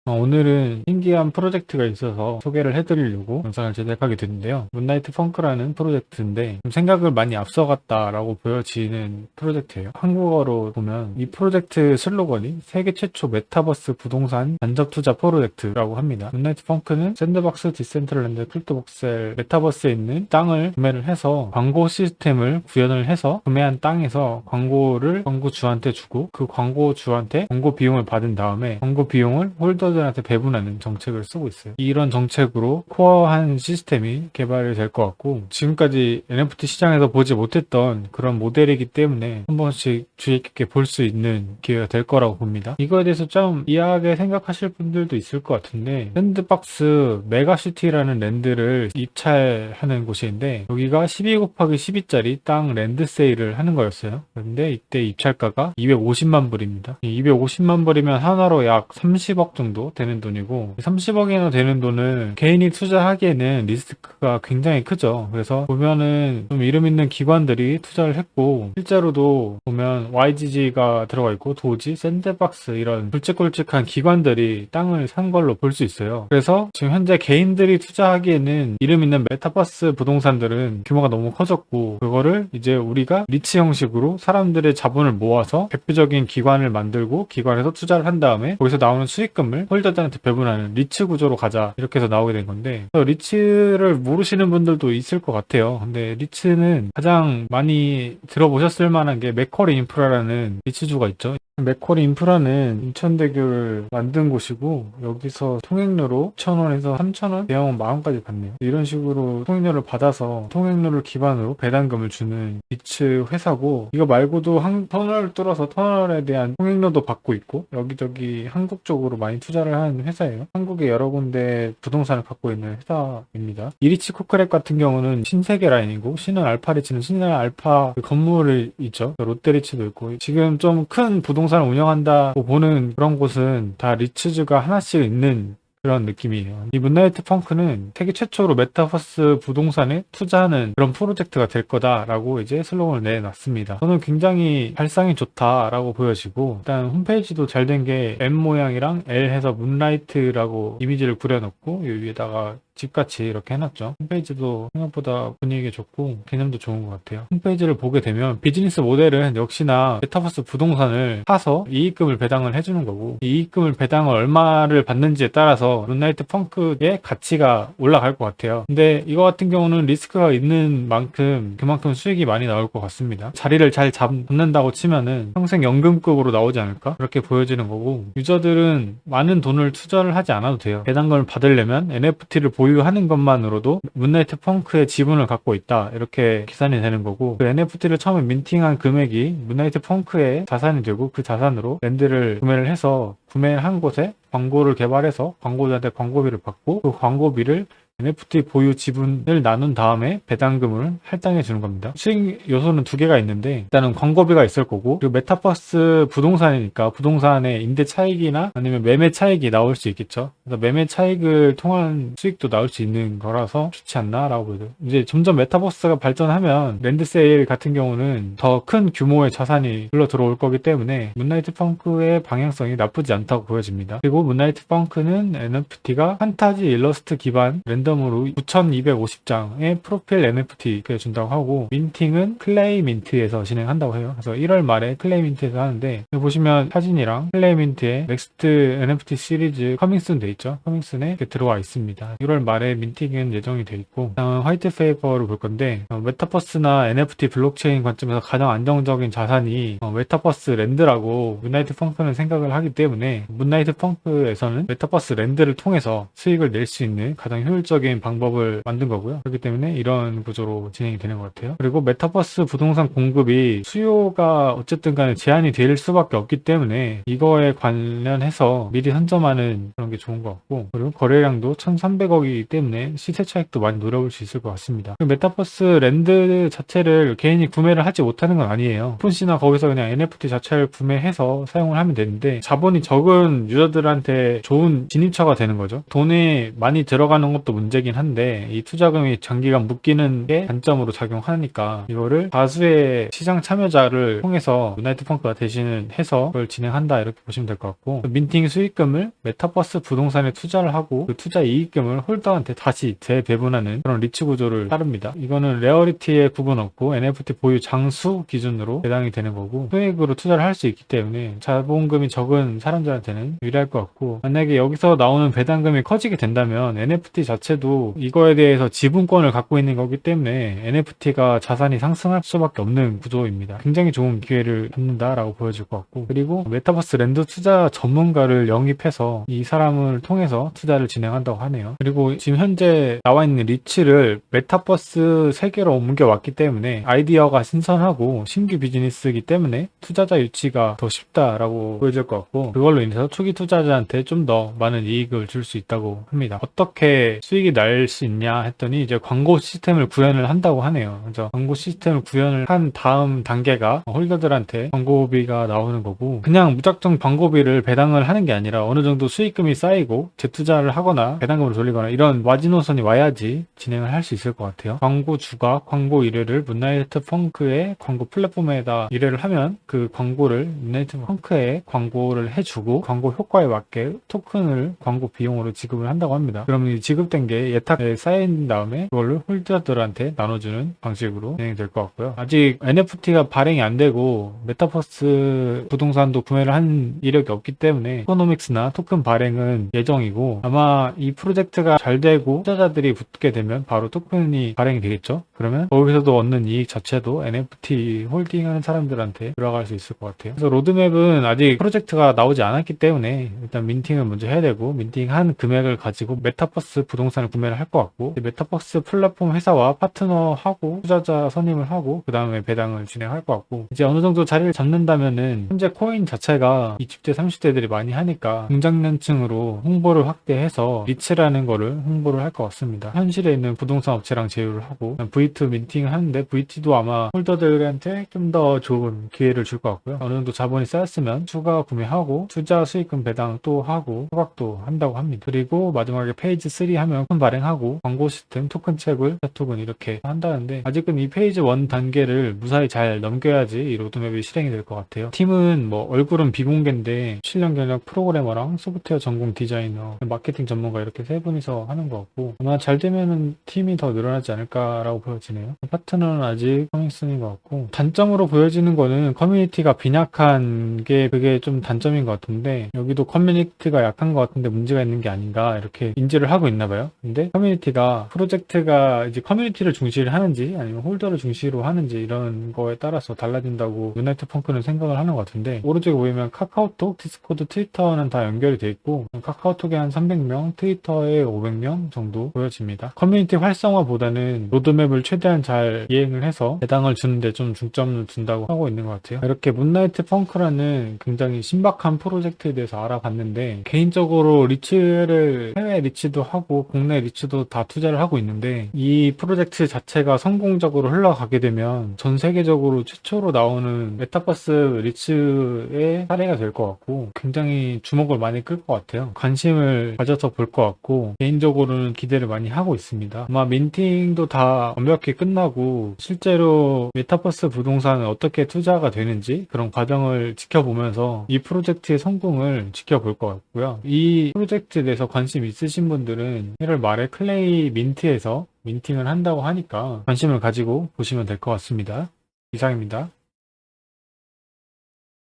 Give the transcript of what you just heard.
오늘은 신기한 프로젝트가 있어서 소개를 해드리려고 영상을 제작하게 됐는데요. 문나이트 펑크라는 프로젝트인데 좀 생각을 많이 앞서갔다라고 보여지는 프로젝트예요. 한국어로 보면 이 프로젝트 슬로건이 세계 최초 메타버스 부동산 간접 투자 프로젝트라고 합니다. 문나이트 펑크는 샌드박스, 디센트럴랜드, 크립토복셀 메타버스에 있는 땅을 구매를 해서 광고 시스템을 구현을 해서 구매한 땅에서 광고를 광고주한테 주고 그 광고주한테 광고 비용을 받은 다음에 광고 비용을 홀더들한테 배분하는 정책을 쓰고 있어요. 이런 정책으로 코어한 시스템이 개발이 될 것 같고 지금까지 NFT 시장에서 보지 못했던 그런 모델이기 때문에 한 번씩 주의 깊게 볼 수 있는 기회가 될 거라고 봅니다. 이거에 대해서 좀 이해하게 생각하실 분들도 있을 것 같은데 샌드박스 메가시티라는 랜드를 입찰하는 곳인데 여기가 12 곱하기 12짜리 땅 랜드 세일을 하는 거였어요. 그런데 이때 입찰가가 250만 불입니다. 250만 불이면 하나로 약 30억 정도 되는 돈이고 30억이나 되는 돈을 개인이 투자하기에는 리스크가 굉장히 크죠. 그래서 보면은 좀 이름 있는 기관들이 투자를 했고 실제로도 보면 YGG가 들어가 있고 도지, 샌드박스 이런 굵직굵직한 기관들이 땅을 산 걸로 볼 수 있어요. 그래서 지금 현재 개인들이 투자하기에는 이름 있는 메타버스 부동산들은 규모가 너무 커졌고 그거를 이제 우리가 리츠 형식으로 사람들의 자본을 모아서 대표적인 기관을 만들고 기관에서 투자를 한 다음에 거기서 나오는 수익금을 홀더들한테 배분하는 리츠 구조로 가자 이렇게 해서 나오게 된 건데 리츠를 모르시는 분들도 있을 것 같아요. 근데 리츠는 가장 많이 들어보셨을 만한 게 맥쿼리 인프라라는 리츠주가 있죠. 맥쿼리 인프라는 인천대교를 만든 곳이고 여기서 통행료로 2,000원에서 3,000원, 대형은 10,000원까지 받네요. 이런 식으로 통행료를 받아서 통행료를 기반으로 배당금을 주는 리츠 회사고 이거 말고도 터널을 뚫어서 터널에 대한 통행료도 받고 있고 여기저기 한국 쪽으로 많이 투자를 하는 회사예요. 한국에 여러 군데 부동산을 갖고 있는 회사입니다. 이리치 코크랩 같은 경우는 신세계 라인이고 신은 알파리치는 신은 알파 그 건물이 있죠. 롯데리츠도 있고 지금 좀 큰 부동산을 운영한다고 보는 그런 곳은 다 리츠즈가 하나씩 있는 그런 느낌이에요. 이 문나이트 펑크는 세계 최초로 메타버스 부동산에 투자하는 그런 프로젝트가 될 거다라고 이제 슬로건을 내놨습니다. 저는 굉장히 발상이 좋다라고 보여지고 일단 홈페이지도 잘 된 게 M 모양이랑 L 해서 문라이트라고 이미지를 그려놓고 이 위에다가 집같이 이렇게 해놨죠. 홈페이지도 생각보다 분위기 좋고 개념도 좋은 것 같아요. 홈페이지를 보게 되면 비즈니스 모델은 역시나 메타버스 부동산을 사서 이익금을 배당을 해주는 거고 이 이익금을 배당을 얼마를 받는지에 따라서 문나이트 펑크의 가치가 올라갈 것 같아요. 근데 이거 같은 경우는 리스크가 있는 만큼 그만큼 수익이 많이 나올 것 같습니다. 자리를 잘 잡는다고 치면은 평생 연금급으로 나오지 않을까? 그렇게 보여지는 거고 유저들은 많은 돈을 투자를 하지 않아도 돼요. 배당금을 받으려면 NFT를 보유하는 것만으로도 문나이트 펑크의 지분을 갖고 있다 이렇게 계산이 되는 거고 그 NFT를 처음에 민팅한 금액이 문나이트 펑크의 자산이 되고 그 자산으로 랜드를 구매를 해서 구매한 곳에 광고를 개발해서 광고주한테 광고비를 받고 그 광고비를 NFT 보유 지분을 나눈 다음에 배당금을 할당해 주는 겁니다. 수익 요소는 두 개가 있는데 일단은 광고비가 있을 거고 그리고 메타버스 부동산이니까 부동산의 임대 차익이나 아니면 매매 차익이 나올 수 있겠죠. 그래서 매매 차익을 통한 수익도 나올 수 있는 거라서 좋지 않나라고 보여요. 이제 점점 메타버스가 발전하면 랜드세일 같은 경우는 더 큰 규모의 자산이 불러 들어올 거기 때문에 문나이트 펑크의 방향성이 나쁘지 않다고 보여집니다. 그리고 문나이트 펑크는 NFT가 판타지 일러스트 기반 랜덤으로 9,250장의 프로필 NFT를 준다고 하고 민팅은 클레이 민트에서 진행한다고 해요. 그래서 1월 말에 클레이 민트에서 하는데 보시면 사진이랑 클레이 민트의 넥스트 NFT 시리즈 커밍순 돼 있죠. 커밍순에 들어와 있습니다. 1월 말에 민팅은 예정이 돼 있고 다음은 화이트 페이퍼를 볼 건데 메타버스나 NFT 블록체인 관점에서 가장 안정적인 자산이 메타버스 랜드라고 문나이트 펑크는 생각을 하기 때문에 문나이트 펑크에서는 메타버스 랜드를 통해서 수익을 낼 수 있는 가장 효율적인 방법을 만든 거고요. 그렇기 때문에 이런 구조로 진행이 되는 것 같아요. 그리고 메타버스 부동산 공급이 수요가 어쨌든 간에 제한이 될 수밖에 없기 때문에 이거에 관련해서 미리 선점하는 그런 게 좋은 것 같고 그리고 거래량도 1,300억이기 때문에 시세 차익도 많이 노려볼 수 있을 것 같습니다. 메타버스 랜드 자체를 개인이 구매를 하지 못하는 건 아니에요. 폰씨나 거기서 그냥 NFT 자체를 구매해서 사용을 하면 되는데 자본이 적은 유저들한테 좋은 진입처가 되는 거죠. 돈이 많이 들어가는 것도 문제긴 한데 이 투자금이 장기간 묶이는 게 단점으로 작용하니까 이거를 다수의 시장 참여자를 통해서 문나이트 펑크가 대신해서 그걸 진행한다 이렇게 보시면 될 것 같고 민팅 수익금을 메타버스 부동산에 투자를 하고 그 투자 이익금을 홀더한테 다시 재배분하는 그런 리츠 구조를 따릅니다. 이거는 레어리티에 구분 없고 NFT 보유 장수 기준으로 배당이 되는 거고 소액으로 투자를 할 수 있기 때문에 자본금이 적은 사람들한테는 유리할 것 같고 만약에 여기서 나오는 배당금이 커지게 된다면 NFT 자체도 이거에 대해서 지분권을 갖고 있는 거기 때문에 NFT가 자산이 상승할 수밖에 없는 구조입니다. 굉장히 좋은 기회를 갖는다라고 보여질 것 같고 그리고 메타버스 랜드 투자 전문가를 영입해서 이 사람을 통해서 투자를 진행한다고 하네요. 그리고 지금 현재 나와 있는 리츠를 메타버스 세계로 옮겨왔기 때문에 아이디어가 신선하고 신규 비즈니스이기 때문에 투자자 유치가 더 쉽다라고 보여질 것 같고 그걸로 인해서 초기 투자자한테 좀 더 많은 이익을 줄 수 있다고 합니다. 어떻게 수익이 날 수 있냐 했더니 이제 광고 시스템을 구현을 한다고 하네요. 그래서 광고 시스템을 구현을 한 다음 단계가 홀더들한테 광고비가 나오는 거고 그냥 무작정 광고비를 배당을 하는 게 아니라 어느 정도 수익금이 쌓이고 재투자를 하거나 배당금을 돌리거나 이런 마지노선이 와야지 진행을 할 수 있을 것 같아요. 광고주가 광고 의뢰를 문나이트 펑크의 광고 플랫폼에다 의뢰를 하면 그 광고를 문나이트 펑크에 광고를 해주고 광고 효과에 맞게 토큰을 광고 비용으로 지급을 한다고 합니다. 그러면 지급된 게 예탁에 쌓인 다음에 그걸로 홀더들한테 나눠주는 방식으로 진행이 될 것 같고요. 아직 NFT가 발행이 안 되고 메타버스 부동산도 구매를 한 이력이 없기 때문에 토커노믹스나 토큰 발행은 예정이고 아마 이 프로젝트가 잘 되고 투자자들이 붙게 되면 바로 토큰이 발행이 되겠죠. 그러면 거기서도 얻는 이익 자체도 NFT 홀딩하는 사람들한테 들어갈 수 있을 것 같아요. 그래서 로드맵은 아직 프로젝트가 나오지 않았기 때문에 일단 민팅을 먼저 해야 되고 민팅한 금액을 가지고 메타버스 부동산을 구매를 할 것 같고 메타버스 플랫폼 회사와 파트너하고 투자자 선임을 하고 그 다음에 배당을 진행할 것 같고 이제 어느 정도 자리를 잡는다면은 현재 코인 자체가 20대 30대들이 많이 하니까 중장년층으로 홍보를 확대해서 리츠라는 거를 홍보를 할 것 같습니다. 현실에 있는 부동산 업체랑 제휴를 하고 V2 민팅을 하는데 V2도 아마 홀더들한테 좀 더 좋은 기회를 줄 것 같고요. 어느 정도 자본이 쌓였으면 추가 구매하고 투자 수익금 배당 또 하고 소각도 한다고 합니다. 그리고 마지막에 페이지 3 하면 토큰 발행하고 광고 시스템, 토큰 채굴, 토큰 이렇게 한다는데 아직은 이 페이지 1 단계를 무사히 잘 넘겨야지 이 로드맵이 실행이 될 것 같아요. 팀은 뭐 얼굴은 비공개인데 실력 경력 프로그래머랑 소프트웨어 전공 디자이너, 마케팅 전문가 이렇게 세 분이서 하는 것 같고 아마 잘 되면은 팀이 더 늘어나지 않을까라고 보여지네요. 파트너는 아직 커밍순인 것 같고 단점으로 보여지는 거는 커뮤니티가 빈약한 게 그게 좀 단점인 것 같은데 여기도 커뮤니티가 약한 것 같은데 문제가 있는 게 아닌가 이렇게 인지를 하고 있나 봐요. 근데 커뮤니티가 프로젝트가 이제 커뮤니티를 중시를 하는지 아니면 홀더를 중시로 하는지 이런 거에 따라서 달라진다고 문나이트 펑크는 생각을 하는 것 같은데 오른쪽에 보이면 카카오톡, 디스코드, 트위터는 다 연결이 돼 있고 카카오톡에 한 300명, 트위터에 500명 정도 보여집니다. 커뮤니티 활성화보다는 로드맵을 최대한 잘 이행을 해서 배당을 주는데 좀 중점을 둔다고 하고 있는 것 같아요. 이렇게 문나이트 펑크라는 굉장히 신박한 프로젝트에 대해서 알아봤는데 개인적으로 리츠를 해외 리츠도 하고 국내 리츠도 다 투자를 하고 있는데 이 프로젝트 자체가 성공적으로 흘러가게 되면 전 세계적으로 최초로 나오는 메타버스 리츠의 사례가 될 것 같고 굉장히 주목을 많이 끌 것 같아요. 관심을 가져서 볼 것 같고 개인적으로는 기대를 많이 하고 있습니다. 아마 민팅도 다 완벽히 끝나고 실제로 메타버스 부동산은 어떻게 투자가 되는지 그런 과정을 지켜보면서 이 프로젝트의 성공을 지켜볼 것 같고요. 이 프로젝트에 대해서 관심 있으신 분들은 1월 말에 클레이 민트에서 민팅을 한다고 하니까 관심을 가지고 보시면 될 것 같습니다. 이상입니다.